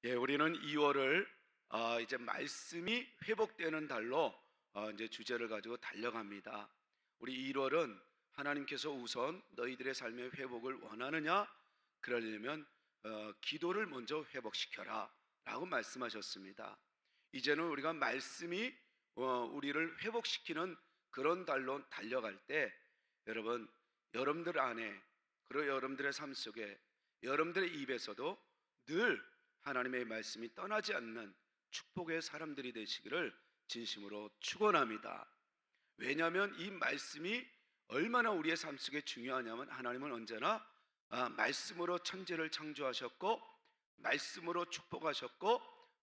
예, 우리는 2월을 이제 말씀이 회복되는 달로 이제 주제를 가지고 달려갑니다. 우리 1월은 하나님께서 우선 너희들의 삶의 회복을 원하느냐? 그러려면 기도를 먼저 회복시켜라 라고 말씀하셨습니다. 이제는 우리가 말씀이 우리를 회복시키는 그런 달로 달려갈 때 여러분, 여러분들 안에 그리고 여러분들의 삶 속에 여러분들의 입에서도 늘 하나님의 말씀이 떠나지 않는 축복의 사람들이 되시기를 진심으로 축원합니다. 왜냐하면 이 말씀이 얼마나 우리의 삶 속에 중요하냐면 하나님은 언제나 말씀으로 천지를 창조하셨고 말씀으로 축복하셨고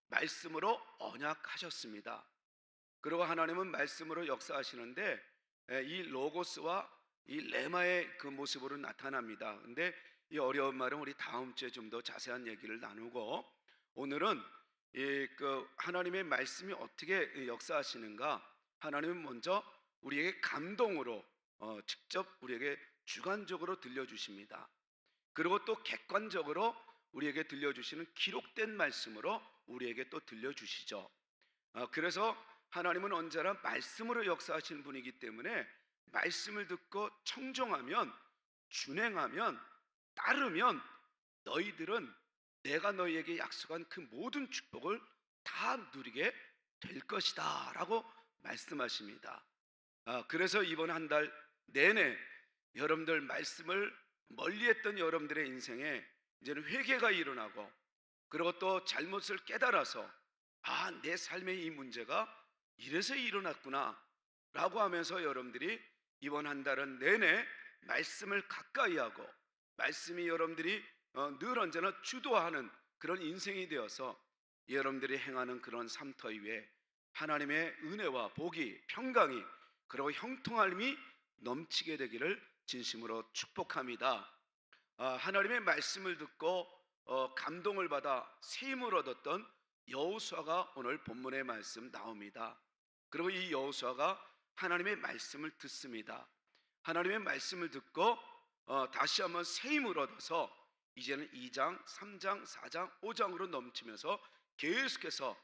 말씀으로 언약하셨습니다. 그리고 하나님은 말씀으로 역사하시는데 이 로고스와 이 레마의 그 모습으로 나타납니다. 근데 이 어려운 말은 우리 다음 주에 좀 더 자세한 얘기를 나누고, 오늘은 그 하나님의 말씀이 어떻게 역사하시는가, 하나님은 먼저 우리에게 감동으로 직접 우리에게 주관적으로 들려주십니다. 그리고 또 객관적으로 우리에게 들려주시는 기록된 말씀으로 우리에게 또 들려주시죠. 그래서 하나님은 언제나 말씀으로 역사하시는 분이기 때문에 말씀을 듣고 청종하면, 준행하면, 따르면 너희들은 내가 너희에게 약속한 그 모든 축복을 다 누리게 될 것이다 라고 말씀하십니다. 그래서 이번 한 달 내내 여러분들 말씀을 멀리했던 여러분들의 인생에 이제는 회개가 일어나고, 그리고 또 잘못을 깨달아서 내 삶의 이 문제가 이래서 일어났구나 라고 하면서 여러분들이 이번 한 달은 내내 말씀을 가까이 하고 말씀이 여러분들이 늘 언제나 주도하는 그런 인생이 되어서 여러분들이 행하는 그런 삶터 위에 하나님의 은혜와 복이, 평강이, 그리고 형통함이 넘치게 되기를 진심으로 축복합니다. 하나님의 말씀을 듣고 감동을 받아 새 힘을 얻었던 여호수아가 오늘 본문의 말씀 나옵니다. 그리고 이 여호수아가 하나님의 말씀을 듣습니다. 하나님의 말씀을 듣고 다시 한번 새 힘을 얻어서 이제는 2장, 3장, 4장, 5장으로 넘치면서 계속해서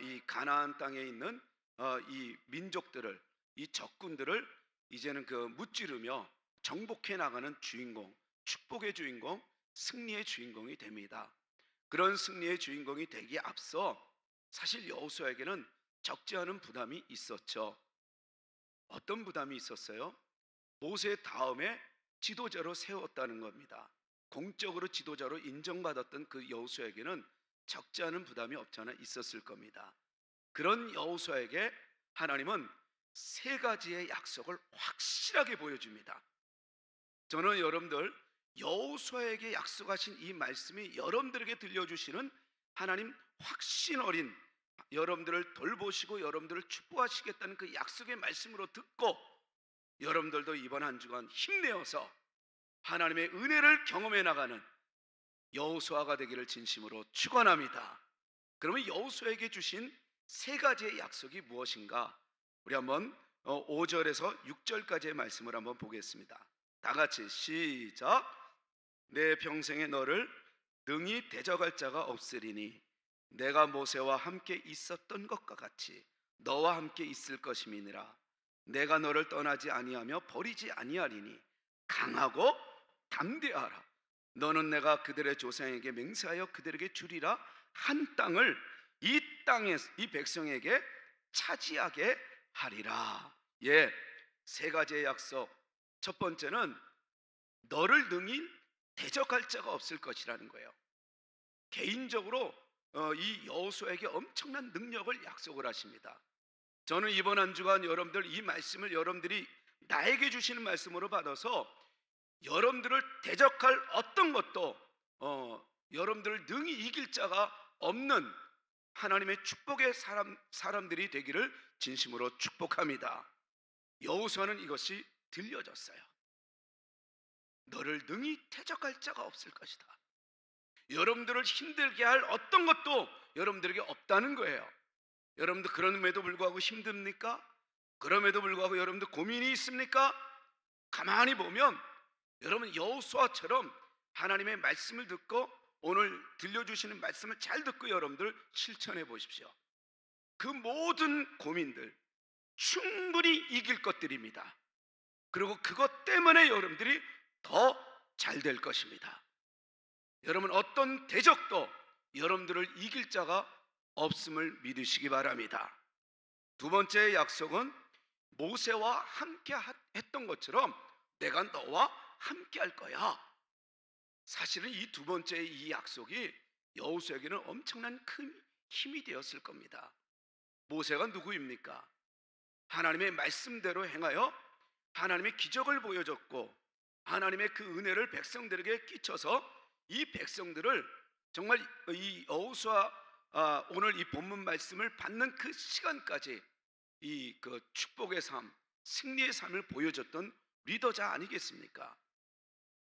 이 가나안 땅에 있는 이 민족들을, 이 적군들을 이제는 그 무찌르며 정복해 나가는 주인공, 축복의 주인공, 승리의 주인공이 됩니다. 그런 승리의 주인공이 되기에 앞서 사실 여호수아에게는 적지 않은 부담이 있었죠. 어떤 부담이 있었어요? 모세 다음에 지도자로 세웠다는 겁니다. 공적으로 지도자로 인정받았던 그 여호수아에게는 적지 않은 부담이 없지 않아 있었을 겁니다. 그런 여호수아에게 하나님은 세 가지의 약속을 확실하게 보여줍니다. 저는 여러분들 여호수아에게 약속하신 이 말씀이 여러분들에게 들려주시는 하나님 확신 어린, 여러분들을 돌보시고 여러분들을 축복하시겠다는 그 약속의 말씀으로 듣고 여러분들도 이번 한 주간 힘내어서 하나님의 은혜를 경험해 나가는 여호수아가 되기를 진심으로 축원합니다. 그러면 여호수아에게 주신 세 가지의 약속이 무엇인가? 우리 한번 5절에서 6절까지의 말씀을 한번 보겠습니다. 다 같이 시작. 내 평생에 너를 능히 대적할 자가 없으리니 내가 모세와 함께 있었던 것과 같이 너와 함께 있을 것임이니라. 내가 너를 떠나지 아니하며 버리지 아니하리니 강하고 담대하라. 너는 내가 그들의 조상에게 맹세하여 그들에게 주리라 한 땅을 이 백성에게 차지하게 하리라. 예, 세 가지의 약속. 첫 번째는 너를 능히 대적할 자가 없을 것이라는 거예요. 개인적으로 이 여호수아에게 엄청난 능력을 약속을 하십니다. 저는 이번 한 주간 여러분들 이 말씀을 여러분들이 나에게 주시는 말씀으로 받아서 여러분들을 대적할 어떤 것도 여러분들을 능히 이길 자가 없는 하나님의 축복의 사람들이 되기를 진심으로 축복합니다. 여호수아는 이것이 들려졌어요. 너를 능히 대적할 자가 없을 것이다. 여러분들을 힘들게 할 어떤 것도 여러분들에게 없다는 거예요. 여러분들 그럼에도 불구하고 힘듭니까? 그럼에도 불구하고 여러분들 고민이 있습니까? 가만히 보면 여러분 여호수아처럼 하나님의 말씀을 듣고 오늘 들려주시는 말씀을 잘 듣고 여러분들 실천해 보십시오. 그 모든 고민들 충분히 이길 것들입니다. 그리고 그것 때문에 여러분들이 더 잘 될 것입니다. 여러분, 어떤 대적도 여러분들을 이길 자가 없음을 믿으시기 바랍니다. 두 번째 약속은 모세와 함께 했던 것처럼 내가 너와 함께 할 거야. 사실은 이 두 번째 이 약속이 여호수아에게는 엄청난 큰 힘이 되었을 겁니다. 모세가 누구입니까? 하나님의 말씀대로 행하여 하나님의 기적을 보여줬고 하나님의 그 은혜를 백성들에게 끼쳐서 이 백성들을 정말 이 여호수아 오늘 이 본문 말씀을 받는 그 시간까지 이 그 축복의 삶, 승리의 삶을 보여줬던 리더자 아니겠습니까?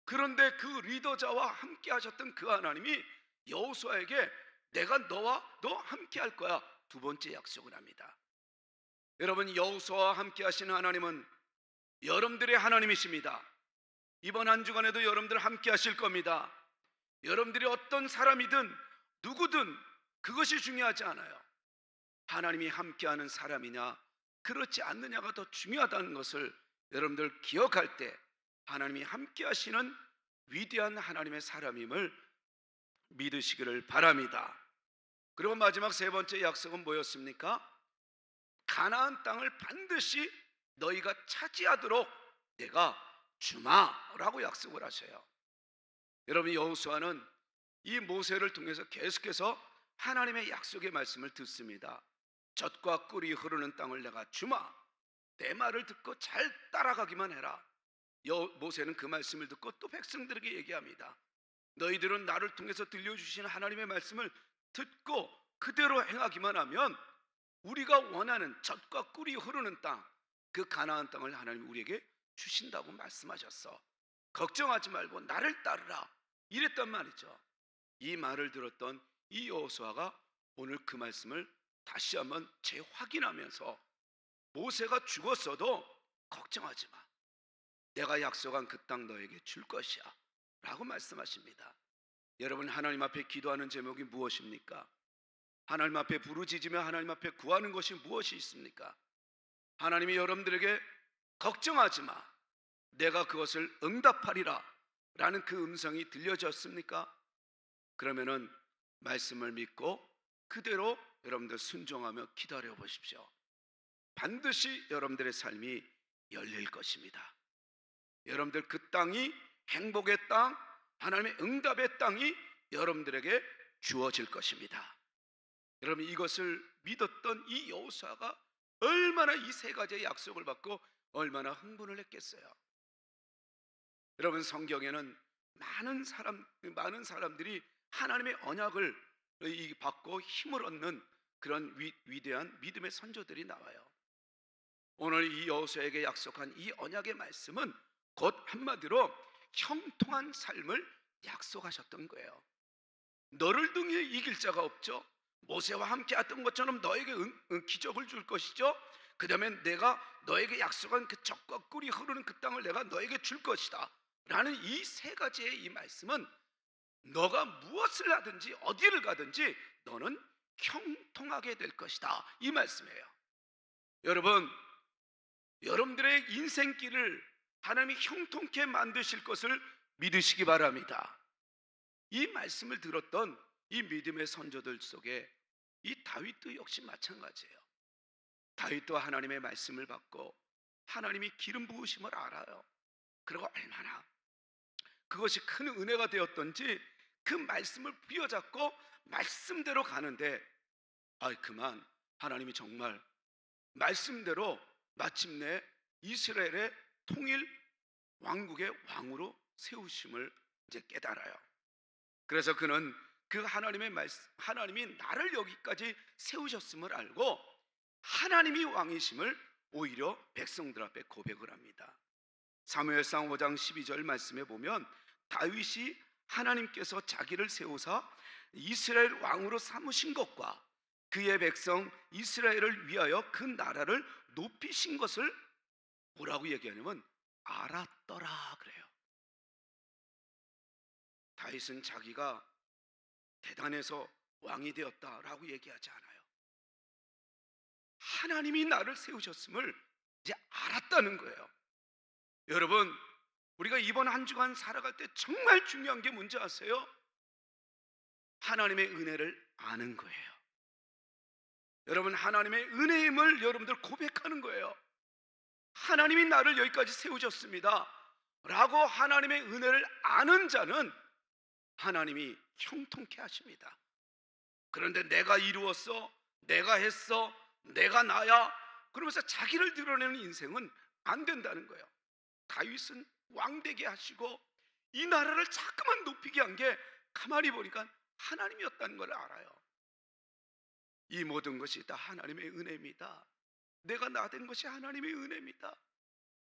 그런데 그 리더자와 함께 하셨던 그 하나님이 여호수아에게 내가 너와 너 함께 할 거야, 두 번째 약속을 합니다. 여러분, 여호수아와 함께 하시는 하나님은 여러분들의 하나님이십니다. 이번 한 주간에도 여러분들 함께 하실 겁니다. 여러분들이 어떤 사람이든 누구든 그것이 중요하지 않아요. 하나님이 함께하는 사람이냐 그렇지 않느냐가 더 중요하다는 것을 여러분들 기억할 때 하나님이 함께 하시는 위대한 하나님의 사람임을 믿으시기를 바랍니다. 그리고 마지막 세 번째 약속은 뭐였습니까? 가나안 땅을 반드시 너희가 차지하도록 내가 주마라고 약속을 하셔요. 여러분, 여호수아는 이 모세를 통해서 계속해서 하나님의 약속의 말씀을 듣습니다. 젖과 꿀이 흐르는 땅을 내가 주마, 내 말을 듣고 잘 따라가기만 해라. 모세는 그 말씀을 듣고 또 백성들에게 얘기합니다. 너희들은 나를 통해서 들려주신 하나님의 말씀을 듣고 그대로 행하기만 하면 우리가 원하는 젖과 꿀이 흐르는 땅, 그 가나안 땅을 하나님이 우리에게 주신다고 말씀하셨어. 걱정하지 말고 나를 따르라, 이랬단 말이죠. 이 말을 들었던 이 여호수아가 오늘 그 말씀을 다시 한번 재확인하면서 모세가 죽었어도 걱정하지 마, 내가 약속한 그 땅 너에게 줄 것이야 라고 말씀하십니다. 여러분, 하나님 앞에 기도하는 제목이 무엇입니까? 하나님 앞에 부르짖으며 하나님 앞에 구하는 것이 무엇이 있습니까? 하나님이 여러분들에게 걱정하지 마, 내가 그것을 응답하리라 라는 그 음성이 들려졌습니까? 그러면은 말씀을 믿고 그대로 여러분들 순종하며 기다려 보십시오. 반드시 여러분들의 삶이 열릴 것입니다. 여러분들 그 땅이 행복의 땅, 하나님의 응답의 땅이 여러분들에게 주어질 것입니다. 여러분, 이것을 믿었던 이 여호수아가 얼마나 이 세 가지의 약속을 받고 얼마나 흥분을 했겠어요. 여러분, 성경에는 많은 사람들이 하나님의 언약을 받고 힘을 얻는 그런 위대한 믿음의 선조들이 나와요. 오늘 이 여호수아에게 약속한 이 언약의 말씀은 곧 한마디로 형통한 삶을 약속하셨던 거예요. 너를 등에 이길 자가 없죠. 모세와 함께 했던 것처럼 너에게 기적을 줄 것이죠. 그 다음에 내가 너에게 약속한 그 젖과 꿀이 흐르는 그 땅을 내가 너에게 줄 것이다 라는 이 세 가지의 이 말씀은 너가 무엇을 하든지 어디를 가든지 너는 형통하게 될 것이다, 이 말씀이에요. 여러분, 여러분들의 인생길을 하나님이 형통케 만드실 것을 믿으시기 바랍니다. 이 말씀을 들었던 이 믿음의 선조들 속에 이 다윗도 역시 마찬가지예요. 다윗도 하나님의 말씀을 받고 하나님이 기름 부으심을 알아요. 그리고 얼마나 그것이 큰 은혜가 되었던지 그 말씀을 부여잡고 말씀대로 가는데 그만 하나님이 정말 말씀대로 마침내 이스라엘의 통일 왕국의 왕으로 세우심을 이제 깨달아요. 그래서 그는 그 하나님의 말씀, 하나님이 나를 여기까지 세우셨음을 알고 하나님이 왕이심을 오히려 백성들 앞에 고백을 합니다. 사무엘상 5장 12절 말씀에 보면 다윗이 하나님께서 자기를 세우사 이스라엘 왕으로 삼으신 것과 그의 백성 이스라엘을 위하여 그 나라를 높이신 것을 뭐라고 얘기하냐면 알았더라 그래요. 다윗은 자기가 대단해서 왕이 되었다라고 얘기하지 않아요. 하나님이 나를 세우셨음을 이제 알았다는 거예요. 여러분, 우리가 이번 한 주간 살아갈 때 정말 중요한 게 뭔지 아세요? 하나님의 은혜를 아는 거예요. 여러분, 하나님의 은혜임을 여러분들 고백하는 거예요. 하나님이 나를 여기까지 세우셨습니다 라고 하나님의 은혜를 아는 자는 하나님이 형통케 하십니다. 그런데 내가 이루었어, 내가 했어, 내가 나야, 그러면서 자기를 드러내는 인생은 안 된다는 거예요. 다윗은 왕되게 하시고 이 나라를 자꾸만 높이게 한 게 가만히 보니까 하나님이었다는 걸 알아요. 이 모든 것이 다 하나님의 은혜입니다. 내가 나된 것이 하나님의 은혜입니다.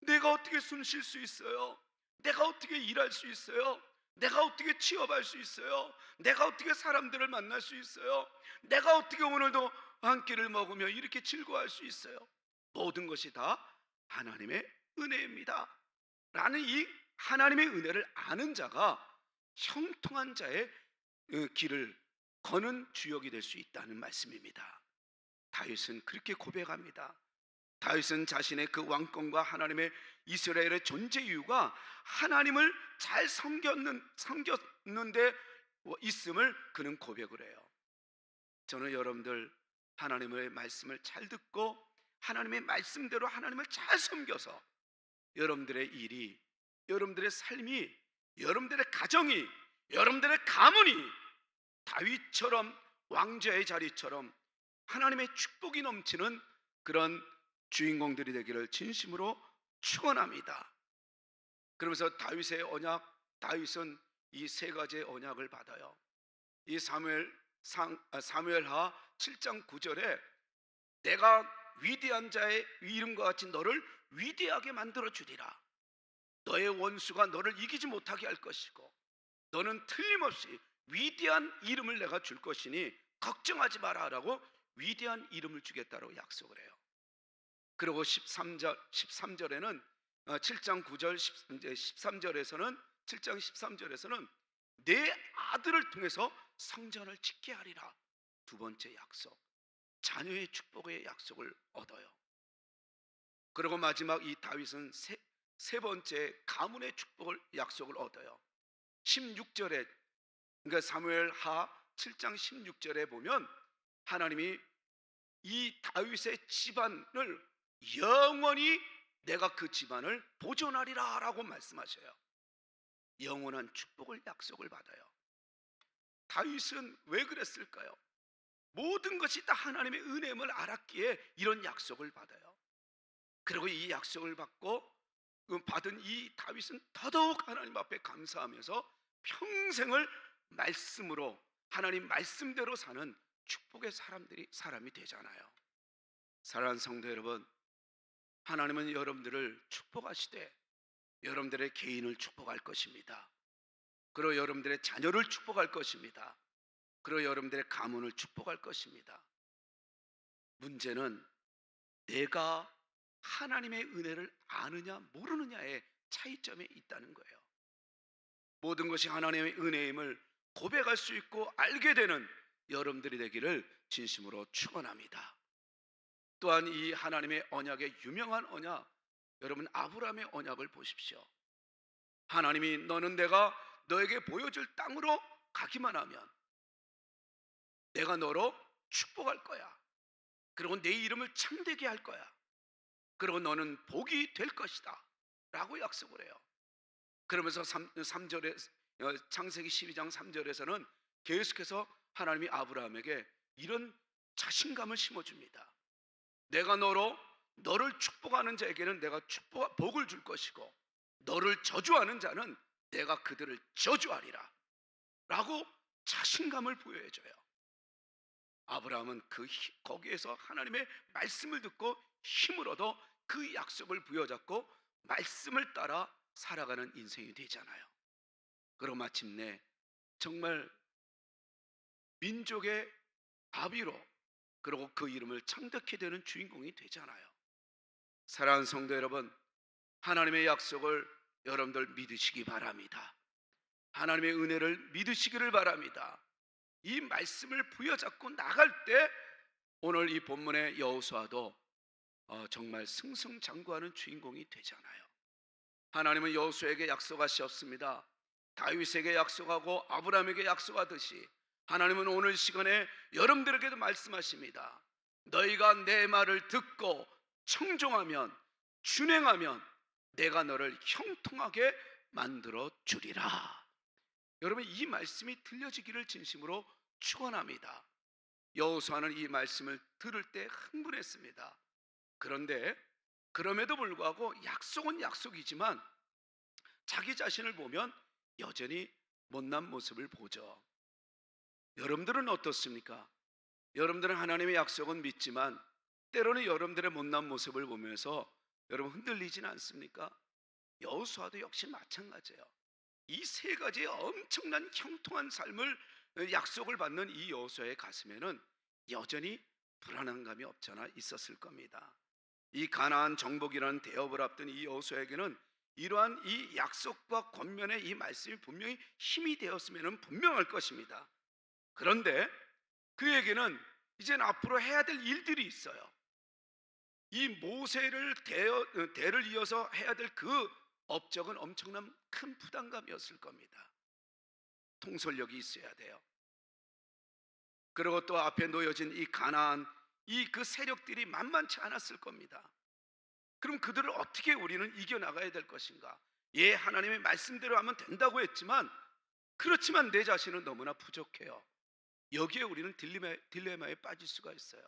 내가 어떻게 숨 쉴 수 있어요? 내가 어떻게 일할 수 있어요? 내가 어떻게 취업할 수 있어요? 내가 어떻게 사람들을 만날 수 있어요? 내가 어떻게 오늘도 한 끼를 먹으며 이렇게 즐거워할 수 있어요? 모든 것이 다 하나님의 은혜입니다 라는 이 하나님의 은혜를 아는 자가 형통한 자의 길을 거는 주역이 될 수 있다는 말씀입니다. 다윗은 그렇게 고백합니다. 다윗은 자신의 그 왕권과 하나님의 이스라엘의 존재 이유가 하나님을 잘 섬겼는데 있음을 그는 고백을 해요. 저는 여러분들 하나님의 말씀을 잘 듣고 하나님의 말씀대로 하나님을 잘 섬겨서 여러분들의 일이, 여러분들의 삶이, 여러분들의 가정이, 여러분들의 가문이 다윗처럼 왕자의 자리처럼 하나님의 축복이 넘치는 그런 주인공들이 되기를 진심으로 축원합니다. 그러면서 다윗의 언약, 다윗은 이 세 가지의 언약을 받아요. 이 사무엘하 7장 9절에 내가 위대한 자의 이름과 같이 너를 위대하게 만들어 주리라. 너의 원수가 너를 이기지 못하게 할 것이고 너는 틀림없이 위대한 이름을 내가 줄 것이니 걱정하지 마라 라고 위대한 이름을 주겠다고 약속을 해요. 그리고 13절에는 7장 9절 13절에서는 7장 13절에서는 내 아들을 통해서 성전을 짓게 하리라. 두 번째 약속, 자녀의 축복의 약속을 얻어요. 그리고 마지막 이 다윗은 세 번째 가문의 축복을 약속을 얻어요. 16절에 그러니까 사무엘하 7장 16절에 보면 하나님이 이 다윗의 집안을 영원히 내가 그 집안을 보존하리라 라고 말씀하셔요. 영원한 축복을 약속을 받아요. 다윗은 왜 그랬을까요? 모든 것이 다 하나님의 은혜임을 알았기에 이런 약속을 받아요. 그리고 이 약속을 받고 받은 이 다윗은 더더욱 하나님 앞에 감사하면서 평생을 말씀으로 하나님 말씀대로 사는 축복의 사람이 되잖아요. 사랑하는 성도 여러분, 하나님은 여러분들을 축복하시되 여러분들의 개인을 축복할 것입니다. 그리고 여러분들의 자녀를 축복할 것입니다. 그리고 여러분들의 가문을 축복할 것입니다. 문제는 내가 하나님의 은혜를 아느냐 모르느냐의 차이점에 있다는 거예요. 모든 것이 하나님의 은혜임을 고백할 수 있고 알게 되는 여러분들이 되기를 진심으로 축원합니다. 또한 이 하나님의 언약의 유명한 언약, 여러분 아브라함의 언약을 보십시오. 하나님이 너는 내가 너에게 보여줄 땅으로 가기만 하면 내가 너로 축복할 거야. 그리고 내 이름을 창대게 할 거야. 그리고 너는 복이 될 것이다 라고 약속을 해요. 그러면서 3절에 창세기 12장 3절에서는 계속해서 하나님이 아브라함에게 이런 자신감을 심어줍니다. 내가 너를 축복하는 자에게는 내가 복을 줄 것이고 너를 저주하는 자는 내가 그들을 저주하리라 라고 자신감을 부여해줘요. 아브라함은 거기에서 하나님의 말씀을 듣고 힘을 얻어 그 약속을 부여잡고 말씀을 따라 살아가는 인생이 되잖아요. 그리고 마침내 정말 민족의 아비로 그리고 그 이름을 창대케 되는 주인공이 되잖아요. 사랑하는 성도 여러분, 하나님의 약속을 여러분들 믿으시기 바랍니다. 하나님의 은혜를 믿으시기를 바랍니다. 이 말씀을 부여잡고 나갈 때 오늘 이 본문의 여호수아도 정말 승승장구하는 주인공이 되잖아요. 하나님은 여호수아에게 약속하셨습니다. 다윗에게 약속하고 아브라함에게 약속하듯이 하나님은 오늘 시간에 여러분들에게도 말씀하십니다. 너희가 내 말을 듣고 청종하면, 준행하면 내가 너를 형통하게 만들어 주리라. 여러분, 이 말씀이 들려지기를 진심으로 축원합니다. 여호수아는 이 말씀을 들을 때 흥분했습니다. 그런데 그럼에도 불구하고 약속은 약속이지만 자기 자신을 보면 여전히 못난 모습을 보죠. 여러분들은 어떻습니까? 여러분들은 하나님의 약속은 믿지만 때로는 여러분들의 못난 모습을 보면서 여러분 흔들리진 않습니까? 여호수아도 역시 마찬가지예요. 이 세 가지의 엄청난 형통한 삶을 약속을 받는 이 여호수아의 가슴에는 여전히 불안한 감이 없잖아 있었을 겁니다. 이 가나안 정복이라는 대업을 앞둔 이 여호수아에게는 이러한 이 약속과 권면의 이 말씀이 분명히 힘이 되었으면 분명할 것입니다. 그런데 그에게는 이젠 앞으로 해야 될 일들이 있어요. 이 모세를 대를 이어서 해야 될 그 업적은 엄청난 큰 부담감이었을 겁니다. 통솔력이 있어야 돼요. 그리고 또 앞에 놓여진 이 가나안, 이 그 세력들이 만만치 않았을 겁니다. 그럼 그들을 어떻게 우리는 이겨나가야 될 것인가? 예, 하나님의 말씀대로 하면 된다고 했지만 그렇지만 내 자신은 너무나 부족해요. 여기에 우리는 딜레마에 빠질 수가 있어요.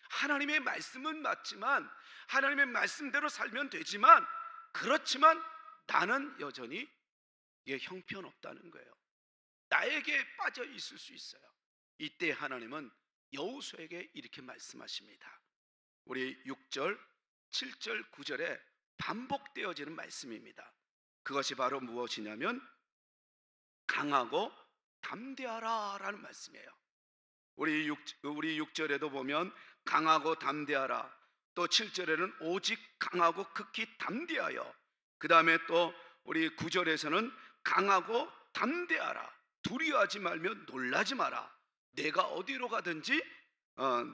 하나님의 말씀은 맞지만 하나님의 말씀대로 살면 되지만 그렇지만 나는 여전히 형편없다는 거예요. 나에게 빠져 있을 수 있어요. 이때 하나님은 여호수아에게 이렇게 말씀하십니다. 우리 6절, 7절, 9절에 반복되어지는 말씀입니다. 그것이 바로 무엇이냐면 강하고 담대하라 라는 말씀이에요. 우리 6절에도 보면 강하고 담대하라, 또 7절에는 오직 강하고 극히 담대하여, 그 다음에 또 우리 9절에서는 강하고 담대하라, 두려워하지 말며 놀라지 마라, 내가 어디로 가든지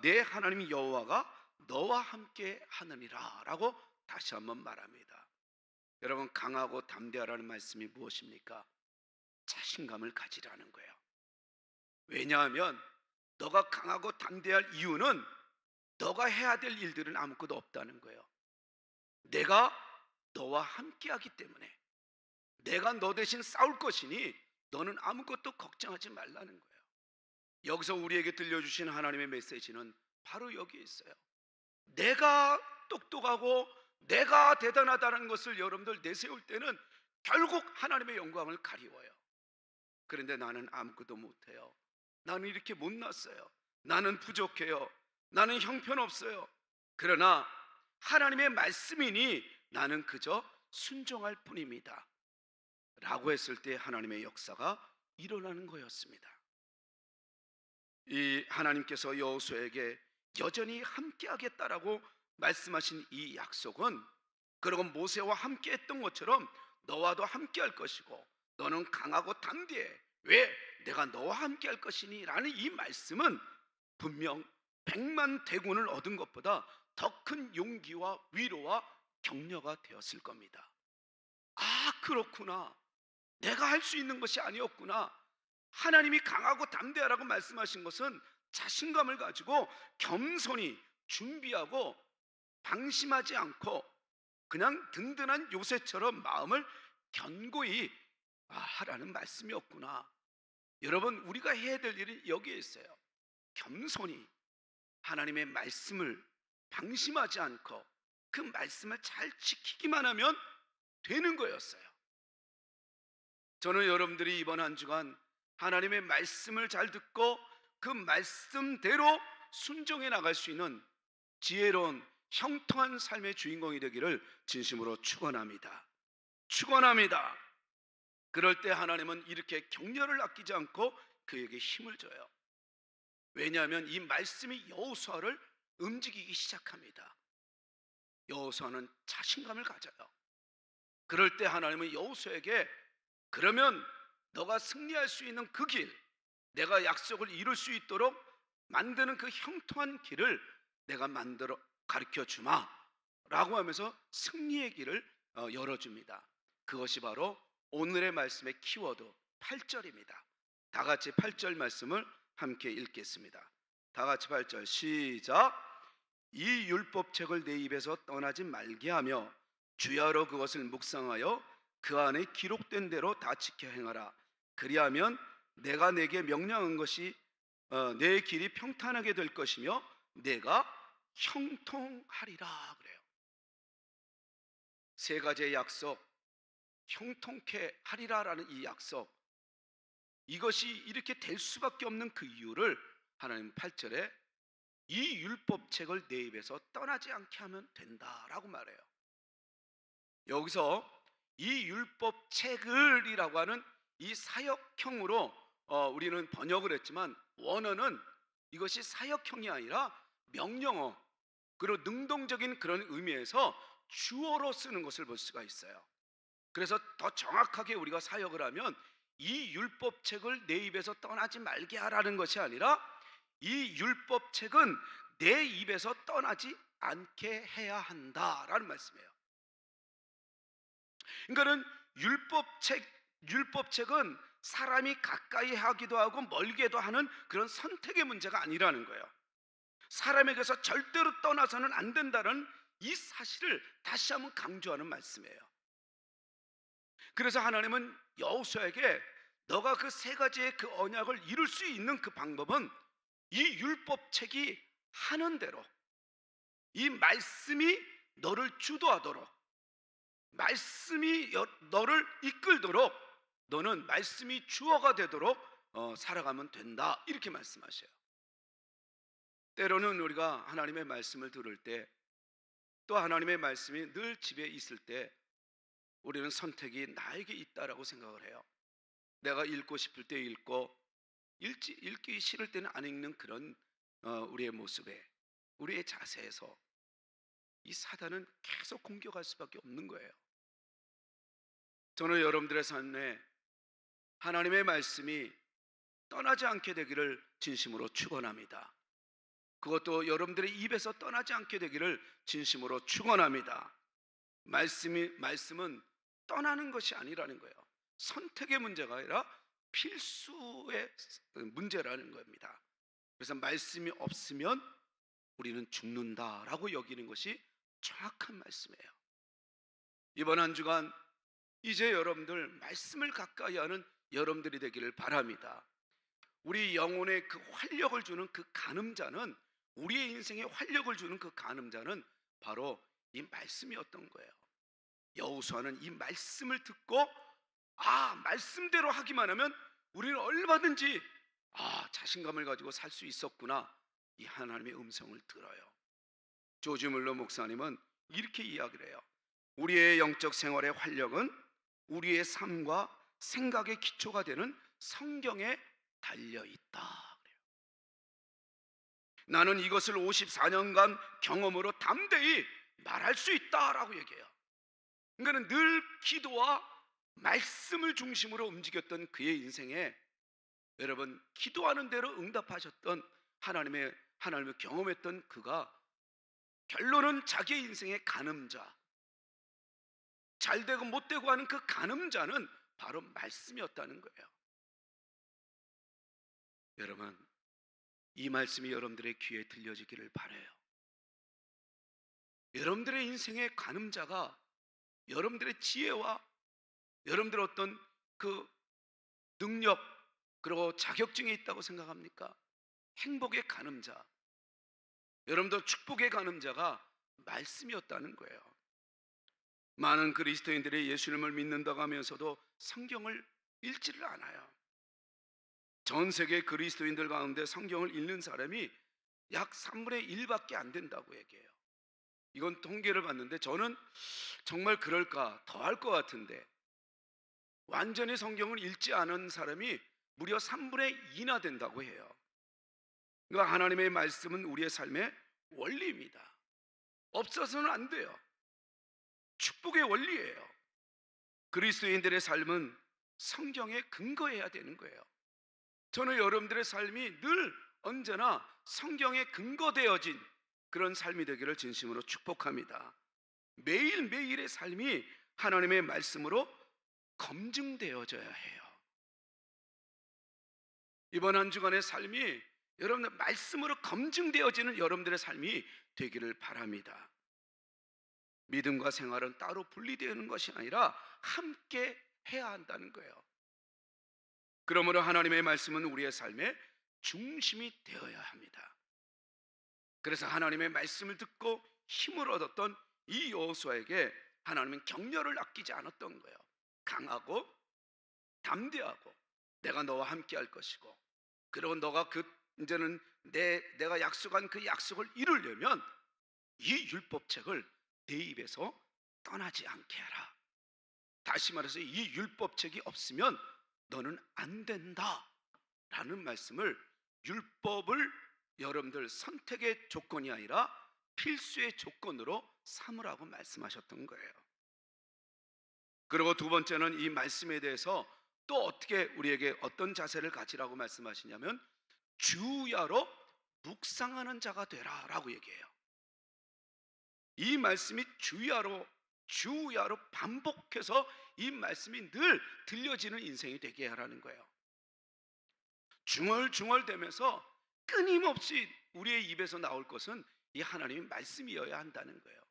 내 하나님 여호와가 너와 함께 하느니라 라고 다시 한번 말합니다. 여러분, 강하고 담대하라는 말씀이 무엇입니까? 자신감을 가지라는 거예요. 왜냐하면 너가 강하고 담대할 이유는 너가 해야 될 일들은 아무것도 없다는 거예요. 내가 너와 함께하기 때문에, 내가 너 대신 싸울 것이니 너는 아무것도 걱정하지 말라는 거예요. 여기서 우리에게 들려주신 하나님의 메시지는 바로 여기에 있어요. 내가 똑똑하고 내가 대단하다는 것을 여러분들 내세울 때는 결국 하나님의 영광을 가리워요. 그런데 나는 아무것도 못해요. 나는 이렇게 못났어요. 나는 부족해요. 나는 형편없어요. 그러나 하나님의 말씀이니 나는 그저 순종할 뿐입니다 라고 했을 때 하나님의 역사가 일어나는 거였습니다. 이 하나님께서 여호수아에게 여전히 함께하겠다라고 말씀하신 이 약속은, 그리고 모세와 함께했던 것처럼 너와도 함께할 것이고 너는 강하고 담대해, 왜? 내가 너와 함께할 것이니 라는 이 말씀은 분명 100만 대군을 얻은 것보다 더 큰 용기와 위로와 격려가 되었을 겁니다. 아, 그렇구나. 내가 할 수 있는 것이 아니었구나. 하나님이 강하고 담대하라고 말씀하신 것은 자신감을 가지고 겸손히 준비하고 방심하지 않고 그냥 든든한 요새처럼 마음을 견고히 하라는 말씀이었구나. 여러분, 우리가 해야 될 일이 여기에 있어요. 겸손히 하나님의 말씀을 방심하지 않고 그 말씀을 잘 지키기만 하면 되는 거였어요. 저는 여러분들이 이번 한 주간 하나님의 말씀을 잘 듣고 그 말씀대로 순종해 나갈 수 있는 지혜로운 형통한 삶의 주인공이 되기를 진심으로 축원합니다. 축원합니다. 그럴 때 하나님은 이렇게 격려를 아끼지 않고 그에게 힘을 줘요. 왜냐하면 이 말씀이 여호수아를 움직이기 시작합니다. 여호수아는 자신감을 가져요. 그럴 때 하나님은 여호수아에게 그러면 너가 승리할 수 있는 그 길, 내가 약속을 이룰 수 있도록 만드는 그 형통한 길을 내가 만들어 가르쳐 주마 라고 하면서 승리의 길을 열어줍니다. 그것이 바로 오늘의 말씀의 키워드 8절입니다. 다 같이 8절 말씀을 함께 읽겠습니다. 다 같이 8절 시작. 이 율법책을 내 입에서 떠나지 말게 하며 주야로 그것을 묵상하여 그 안에 기록된 대로 다 지켜 행하라. 그리하면 내가 내게 명령한 것이 내 길이 평탄하게 될 것이며 내가 형통하리라 그래요. 세 가지의 약속, 형통케 하리라라는 이 약속, 이것이 이렇게 될 수밖에 없는 그 이유를 하나님 8절에 이 율법책을 내 입에서 떠나지 않게 하면 된다라고 말해요. 여기서 이 율법책을이라고 하는 이 사역형으로 우리는 번역을 했지만 원어는 이것이 사역형이 아니라 명령어, 그리고 능동적인 그런 의미에서 주어로 쓰는 것을 볼 수가 있어요. 그래서 더 정확하게 우리가 사역을 하면 이 율법책을 내 입에서 떠나지 말게 하라는 것이 아니라 이 율법책은 내 입에서 떠나지 않게 해야 한다라는 말씀이에요. 그러니까는 율법책은 사람이 가까이 하기도 하고 멀게도 하는 그런 선택의 문제가 아니라는 거예요. 사람에게서 절대로 떠나서는 안 된다는 이 사실을 다시 한번 강조하는 말씀이에요. 그래서 하나님은 여호수아에게 너가 그 세 가지의 그 언약을 이룰 수 있는 그 방법은 이 율법책이 하는 대로, 이 말씀이 너를 주도하도록, 말씀이 너를 이끌도록, 너는 말씀이 주어가 되도록 살아가면 된다, 이렇게 말씀하셔요. 때로는 우리가 하나님의 말씀을 들을 때, 또 하나님의 말씀이 늘 집에 있을 때 우리는 선택이 나에게 있다라고 생각을 해요. 내가 읽고 싶을 때 읽고 읽기 싫을 때는 안 읽는 그런 우리의 모습에, 우리의 자세에서 이 사단은 계속 공격할 수밖에 없는 거예요. 저는 여러분들의 삶에 하나님의 말씀이 떠나지 않게 되기를 진심으로 축원합니다. 그것도 여러분들의 입에서 떠나지 않게 되기를 진심으로 축원합니다. 말씀은 떠나는 것이 아니라는 거예요. 선택의 문제가 아니라 필수의 문제라는 겁니다. 그래서 말씀이 없으면 우리는 죽는다라고 여기는 것이 정확한 말씀이에요. 이번 한 주간 이제 여러분들 말씀을 가까이 하는 여러분들이 되기를 바랍니다. 우리 영혼에 그 활력을 주는 그 간음자는, 우리의 인생에 활력을 주는 그 간음자는 바로 이 말씀이었던 거예요. 여호수아는 이 말씀을 듣고 말씀대로 하기만 하면 우리는 얼마든지 자신감을 가지고 살 수 있었구나, 이 하나님의 음성을 들어요. 조지 물러 목사님은 이렇게 이야기를 해요. 우리의 영적 생활의 활력은 우리의 삶과 생각의 기초가 되는 성경에 달려있다. 나는 이것을 54년간 경험으로 담대히 말할 수 있다라고 얘기해요. 그러니까 늘 기도와 말씀을 중심으로 움직였던 그의 인생에, 여러분, 기도하는 대로 응답하셨던 하나님을 경험했던 그가 결론은 자기의 인생의 간음자, 잘되고 못되고 하는 그 간음자는 바로 말씀이었다는 거예요. 여러분, 이 말씀이 여러분들의 귀에 들려지기를 바라요. 여러분들의 인생의 간음자가 여러분들의 지혜와 여러분들의 어떤 그 능력, 그리고 자격증이 있다고 생각합니까? 행복의 간음자, 여러분들 축복의 간음자가 말씀이었다는 거예요. 많은 그리스도인들이 예수님을 믿는다고 하면서도 성경을 읽지를 않아요. 전 세계 그리스도인들 가운데 성경을 읽는 사람이 약 3분의 1밖에 안 된다고 얘기해요. 이건 통계를 봤는데 저는 정말 그럴까, 더 할 것 같은데, 완전히 성경을 읽지 않은 사람이 무려 3분의 2나 된다고 해요. 그러니까 하나님의 말씀은 우리의 삶의 원리입니다. 없어서는 안 돼요. 축복의 원리예요. 그리스도인들의 삶은 성경에 근거해야 되는 거예요. 저는 여러분들의 삶이 늘 언제나 성경에 근거되어진 그런 삶이 되기를 진심으로 축복합니다. 매일매일의 삶이 하나님의 말씀으로 검증되어져야 해요. 이번 한 주간의 삶이 여러분들 말씀으로 검증되어지는 여러분들의 삶이 되기를 바랍니다. 믿음과 생활은 따로 분리되는 것이 아니라 함께 해야 한다는 거예요. 그러므로 하나님의 말씀은 우리의 삶의 중심이 되어야 합니다. 그래서 하나님의 말씀을 듣고 힘을 얻었던 이 여호수아에게 하나님은 격려를 아끼지 않았던 거예요. 강하고 담대하고 내가 너와 함께 할 것이고, 그리고 너가 이제는 내가 약속한 그 약속을 이루려면 이 율법책을 내 입에서 떠나지 않게 하라. 다시 말해서 이 율법책이 없으면 너는 안 된다 라는 말씀을, 율법을 여러분들 선택의 조건이 아니라 필수의 조건으로 삼으라고 말씀하셨던 거예요. 그리고 두 번째는 이 말씀에 대해서 또 어떻게 우리에게 어떤 자세를 가지라고 말씀하시냐면 주야로 묵상하는 자가 되라 라고 얘기해요. 이 말씀이 주야로 반복해서 이 말씀이 늘 들려지는 인생이 되게 하라는 거예요. 중얼중얼대면서 끊임없이 우리의 입에서 나올 것은 이 하나님의 말씀이어야 한다는 거예요.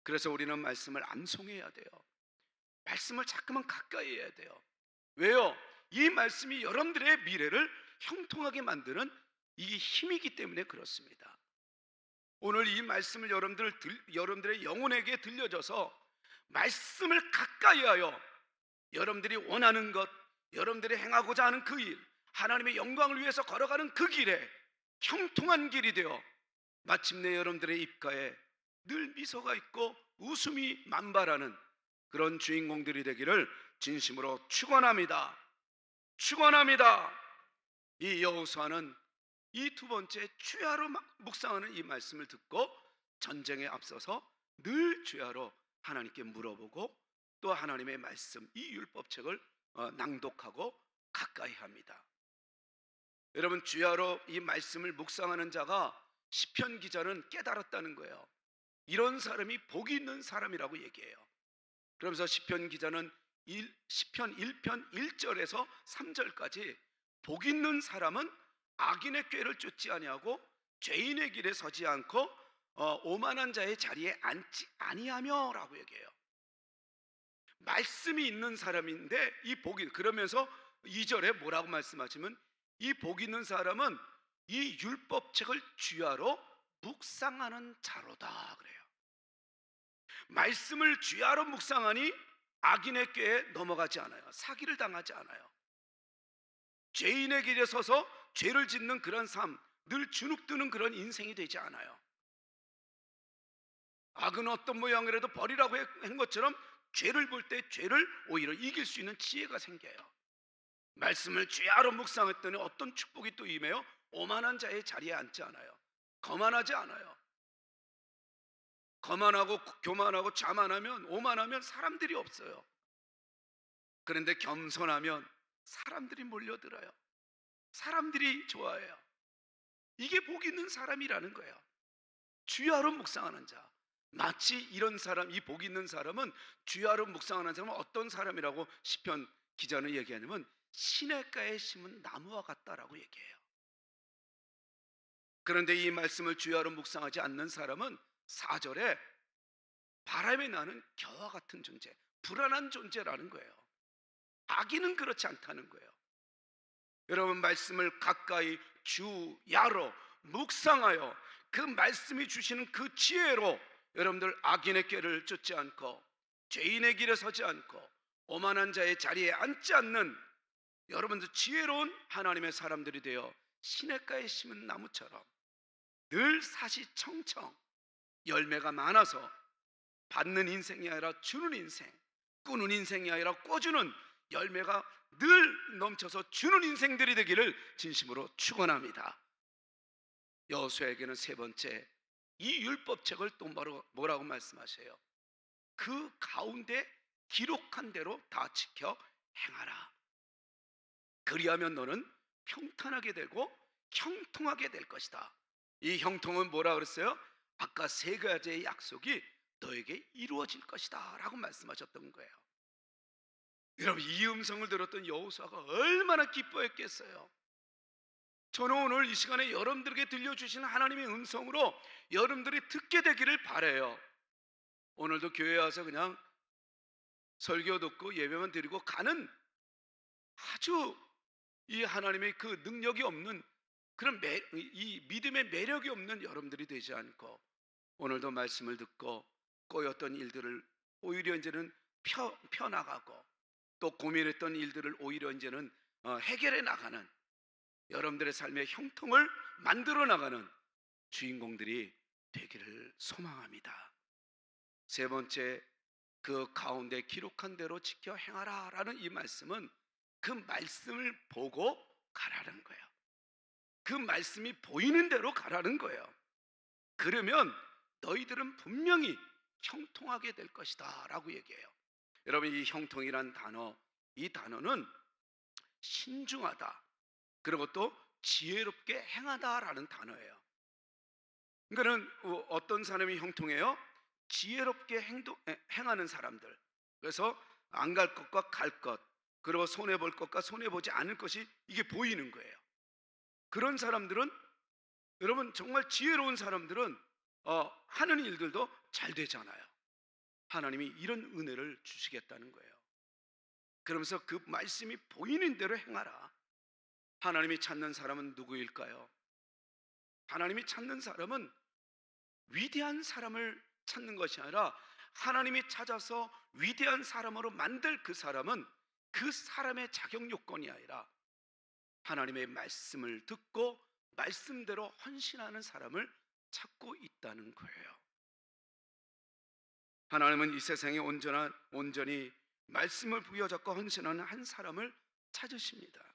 그래서 우리는 말씀을 암송해야 돼요. 말씀을 자꾸만 가까이 해야 돼요. 왜요? 이 말씀이 여러분들의 미래를 형통하게 만드는 이 힘이기 때문에 그렇습니다. 오늘 이 말씀을 여러분들의 영혼에게 들려줘서 말씀을 가까이 하여 여러분들이 원하는 것, 여러분들이 행하고자 하는 그 일, 하나님의 영광을 위해서 걸어가는 그 길에 형통한 길이 되어 마침내 여러분들의 입가에 늘 미소가 있고 웃음이 만발하는 그런 주인공들이 되기를 진심으로 축원합니다. 이 여호수아는 이 두 번째 주야로 묵상하는 이 말씀을 듣고 전쟁에 앞서서 늘 주야로 하나님께 물어보고 또 하나님의 말씀, 이 율법책을 낭독하고 가까이 합니다. 여러분, 주야로 이 말씀을 묵상하는 자가 시편 기자는 깨달았다는 거예요. 이런 사람이 복이 있는 사람이라고 얘기해요. 그러면서 시편 기자는 시편 1편 1절에서 3절까지 복 있는 사람은 악인의 꾀를 쫓지 아니하고 죄인의 길에 서지 않고 오만한 자의 자리에 앉지 아니하며 라고 얘기해요. 말씀이 있는 사람인데 이 복이, 그러면서 2절에 뭐라고 말씀하시면 이 복 있는 사람은 이 율법책을 주야로 묵상하는 자로다 그래요. 말씀을 주야로 묵상하니 악인의 꾀에 넘어가지 않아요. 사기를 당하지 않아요. 죄인의 길에 서서 죄를 짓는 그런 삶, 늘 주눅드는 그런 인생이 되지 않아요. 악은 어떤 모양이라도 버리라고 한 것처럼 죄를 볼 때 죄를 오히려 이길 수 있는 지혜가 생겨요. 말씀을 주야로 묵상했더니 어떤 축복이 또 임해요? 오만한 자의 자리에 앉지 않아요. 거만하지 않아요. 거만하고 교만하고 자만하면, 오만하면 사람들이 없어요. 그런데 겸손하면 사람들이 몰려들어요. 사람들이 좋아해요. 이게 복 있는 사람이라는 거예요. 주야로 묵상하는 자. 마치 이런 사람, 이 복 있는 사람은, 주야로 묵상하는 사람은 어떤 사람이라고 시편 기자는 얘기하냐면 시냇가에 심은 나무와 같다라고 얘기해요. 그런데 이 말씀을 주야로 묵상하지 않는 사람은 4절에 바람에 나는 겨와 같은 존재, 불안한 존재라는 거예요. 악인은 그렇지 않다는 거예요. 여러분, 말씀을 가까이 주야로 묵상하여 그 말씀이 주시는 그 지혜로 여러분들 악인의 꾀를 쫓지 않고 죄인의 길에 서지 않고 오만한 자의 자리에 앉지 않는 여러분들 지혜로운 하나님의 사람들이 되어 시냇가에 심은 나무처럼 늘 사시청청 열매가 많아서 받는 인생이 아니라 주는 인생, 꾸는 인생이 아니라 꿔주는 열매가 늘 넘쳐서 주는 인생들이 되기를 진심으로 축원합니다. 여호수아에게는 세 번째, 이 율법책을 또 뭐라고 말씀하세요? 그 가운데 기록한 대로 다 지켜 행하라. 그리하면 너는 평탄하게 되고 형통하게 될 것이다. 이 형통은 뭐라 그랬어요? 아까 세 가지의 약속이 너에게 이루어질 것이다 라고 말씀하셨던 거예요. 여러분, 이 음성을 들었던 여호수아가 얼마나 기뻐했겠어요. 저는 오늘 이 시간에 여러분들에게 들려주신 하나님의 음성으로 여러분들이 듣게 되기를 바라요. 오늘도 교회에 와서 그냥 설교 듣고 예배만 드리고 가는 아주 이 하나님의 그 능력이 없는 그런 이 믿음의 매력이 없는 여러분들이 되지 않고, 오늘도 말씀을 듣고 꼬였던 일들을 오히려 이제는 펴 나가고, 또 고민했던 일들을 오히려 이제는 해결해 나가는, 여러분들의 삶의 형통을 만들어 나가는 주인공들이 되기를 소망합니다. 세 번째, 그 가운데 기록한 대로 지켜 행하라 라는 이 말씀은 그 말씀을 보고 가라는 거예요. 그 말씀이 보이는 대로 가라는 거예요. 그러면 너희들은 분명히 형통하게 될 것이다 라고 얘기해요. 여러분, 이 형통이란 단어, 이 단어는 신중하다, 그리고 또 지혜롭게 행하다라는 단어예요. 그러니까는 어떤 사람이 형통해요? 지혜롭게 행하는 사람들. 그래서 안 갈 것과 갈 것, 그리고 손해 볼 것과 손해 보지 않을 것이 이게 보이는 거예요. 그런 사람들은, 여러분, 정말 지혜로운 사람들은 하는 일들도 잘 되잖아요. 하나님이 이런 은혜를 주시겠다는 거예요. 그러면서 그 말씀이 보이는 대로 행하라. 하나님이 찾는 사람은 누구일까요? 하나님이 찾는 사람은 위대한 사람을 찾는 것이 아니라, 하나님이 찾아서 위대한 사람으로 만들 그 사람은 그 사람의 자격 요건이 아니라 하나님의 말씀을 듣고 말씀대로 헌신하는 사람을 찾고 있다는 거예요. 하나님은 이 세상에 온전히 말씀을 부여잡고 헌신하는 한 사람을 찾으십니다.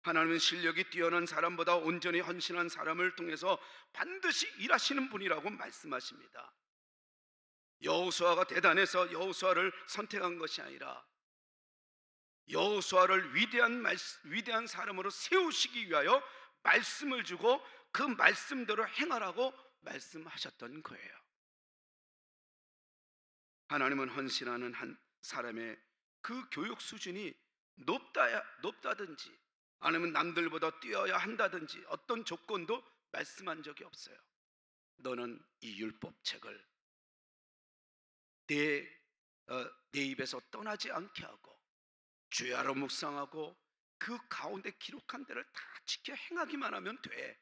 하나님은 실력이 뛰어난 사람보다 온전히 헌신한 사람을 통해서 반드시 일하시는 분이라고 말씀하십니다. 여호수아가 대단해서 여호수아를 선택한 것이 아니라 여호수아를 위대한 사람으로 세우시기 위하여 말씀을 주고 그 말씀대로 행하라고 말씀하셨던 거예요. 하나님은 헌신하는 한 사람의 그 교육 수준이 높다든지 아니면 남들보다 뛰어야 한다든지 어떤 조건도 말씀한 적이 없어요. 너는 이 율법책을 내 입에서 떠나지 않게 하고 주야로 묵상하고 그 가운데 기록한 대로 다 지켜 행하기만 하면 돼.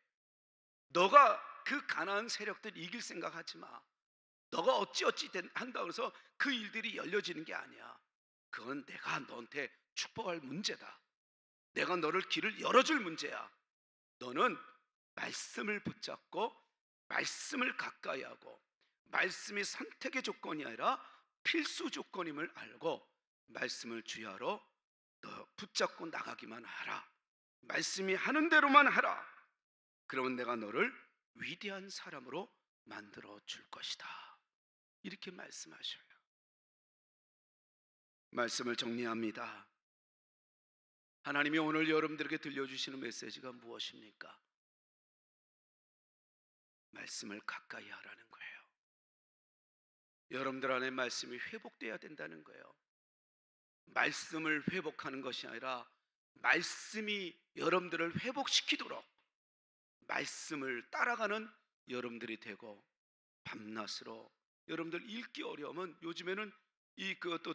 너가 그 가나안 세력들 이길 생각하지 마. 너가 어찌 한다고 해서 그 일들이 열려지는 게 아니야. 그건 내가 너한테 축복할 문제다. 내가 너를 길을 열어줄 문제야. 너는 말씀을 붙잡고 말씀을 가까이 하고, 말씀이 선택의 조건이 아니라 필수 조건임을 알고 말씀을 주야로 너 붙잡고 나가기만 하라. 말씀이 하는 대로만 하라. 그러면 내가 너를 위대한 사람으로 만들어 줄 것이다. 이렇게 말씀하셔요. 말씀을 정리합니다. 하나님이 오늘 여러분들에게 들려주시는 메시지가 무엇입니까? 말씀을 가까이 하라는 거예요. 여러분들 안에 말씀이 회복돼야 된다는 거예요. 말씀을 회복하는 것이 아니라 말씀이 여러분들을 회복시키도록 말씀을 따라가는 여러분들이 되고, 밤낮으로 여러분들 읽기 어려우면 요즘에는 또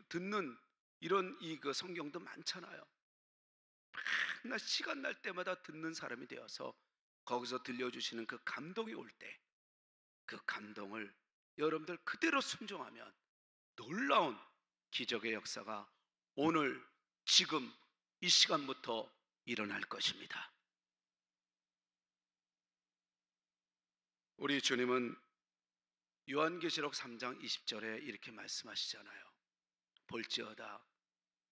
듣는 이런 성경도 많잖아요. 맨날 시간 날 때마다 듣는 사람이 되어서 거기서 들려주시는 그 감동이 올 때 그 감동을 여러분들 그대로 순종하면 놀라운 기적의 역사가 오늘 지금 이 시간부터 일어날 것입니다. 우리 주님은 요한계시록 3장 20절에 이렇게 말씀하시잖아요. 볼지어다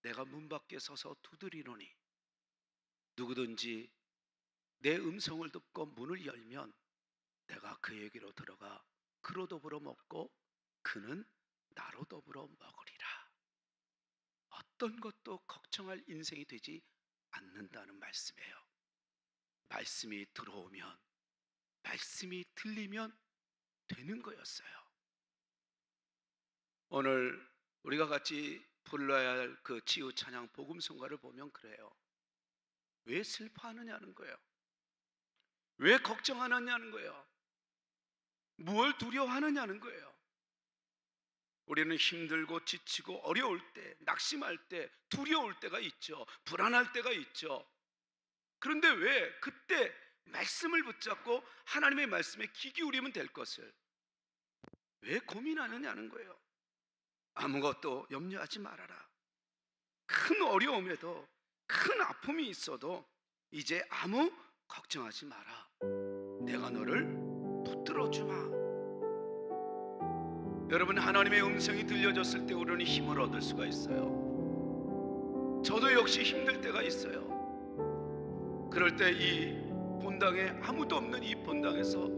내가 문 밖에 서서 두드리노니 누구든지 내 음성을 듣고 문을 열면 내가 그에게로 들어가 그로 더불어 먹고 그는 나로 더불어 먹으리라. 어떤 것도 걱정할 인생이 되지 않는다는 말씀이에요. 말씀이 들어오면, 말씀이 들리면 되는 거였어요. 오늘 우리가 같이 불러야 할 그 치유 찬양 복음성가를 보면 그래요. 왜 슬퍼하느냐는 거예요. 왜 걱정하느냐는 거예요. 무엇을 두려워하느냐는 거예요. 우리는 힘들고 지치고 어려울 때, 낙심할 때, 두려울 때가 있죠. 불안할 때가 있죠. 그런데 왜 그때 말씀을 붙잡고 하나님의 말씀에 귀 기울이면 될 것을 왜 고민하느냐는 거예요. 아무것도 염려하지 말아라. 큰 어려움에도, 큰 아픔이 있어도 이제 아무 걱정하지 마라. 내가 너를 붙들어 주마. 여러분, 하나님의 음성이 들려졌을 때 우리는 힘을 얻을 수가 있어요. 저도 역시 힘들 때가 있어요. 그럴 때 이 본당에 아무도 없는 이 본당에서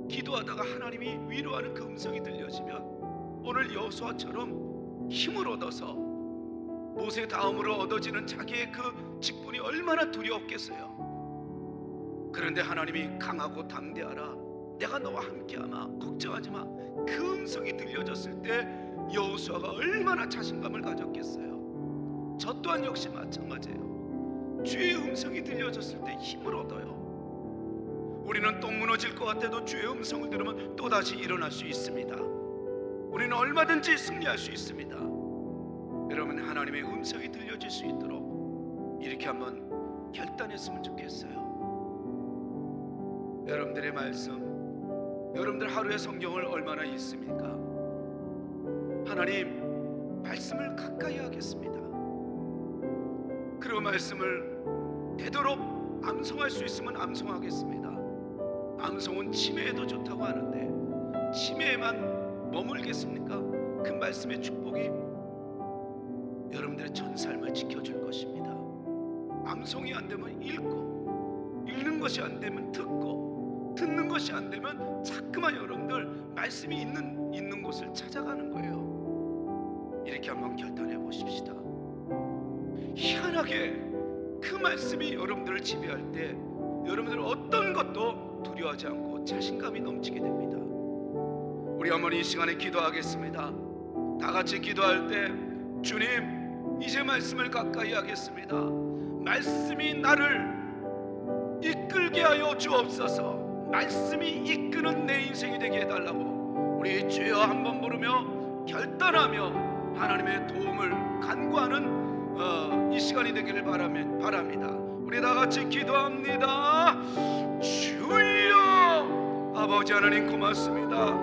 기도하다가 하나님이 위로하는 그 음성이 들려지면 오늘 여호수아처럼 힘을 얻어서 모세 다음으로 얻어지는 자기의 그 직분이 얼마나 두려웠겠어요. 그런데 하나님이 강하고 담대하라, 내가 너와 함께하마, 걱정하지 마. 그 음성이 들려졌을 때 여호수아가 얼마나 자신감을 가졌겠어요. 저 또한 역시 마찬가지예요. 주의 음성이 들려졌을 때 힘을 얻어요. 우리는 또 무너질 것 같아도 주의 음성을 들으면 또다시 일어날 수 있습니다. 우리는 얼마든지 승리할 수 있습니다. 여러분, 하나님의 음성이 들려질 수 있도록 이렇게 한번 결단했으면 좋겠어요. 여러분들의 말씀, 여러분들 하루에 성경을 얼마나 읽습니까? 하나님 말씀을 가까이 하겠습니다. 그 말씀을 되도록 암송할 수 있으면 암송하겠습니다. 암송은 치매에도 좋다고 하는데 치매에만 머물겠습니까? 그 말씀의 축복이 여러분들의 전 삶을 지켜줄 것입니다. 암송이 안 되면 읽고, 읽는 것이 안 되면 듣고, 듣는 것이 안 되면 자꾸만 여러분들 말씀이 있는 곳을 찾아가는 거예요. 이렇게 한번 결단해 보십시다. 희한하게 그 말씀이 여러분들을 지배할 때 여러분들은 어떤 것도 두려워하지 않고 자신감이 넘치게 됩니다. 우리 어머니 이 시간에 기도하겠습니다. 다 같이 기도할 때 주님, 이제 말씀을 가까이 하겠습니다. 말씀이 나를 이끌게 하여 주옵소서. 말씀이 이끄는 내 인생이 되게 해달라고 우리 주여 한번 부르며 결단하며 하나님의 도움을 간구하는 이 시간이 되기를 바랍니다. 우리 다 같이 기도합니다. 주여, 아버지 하나님 고맙습니다.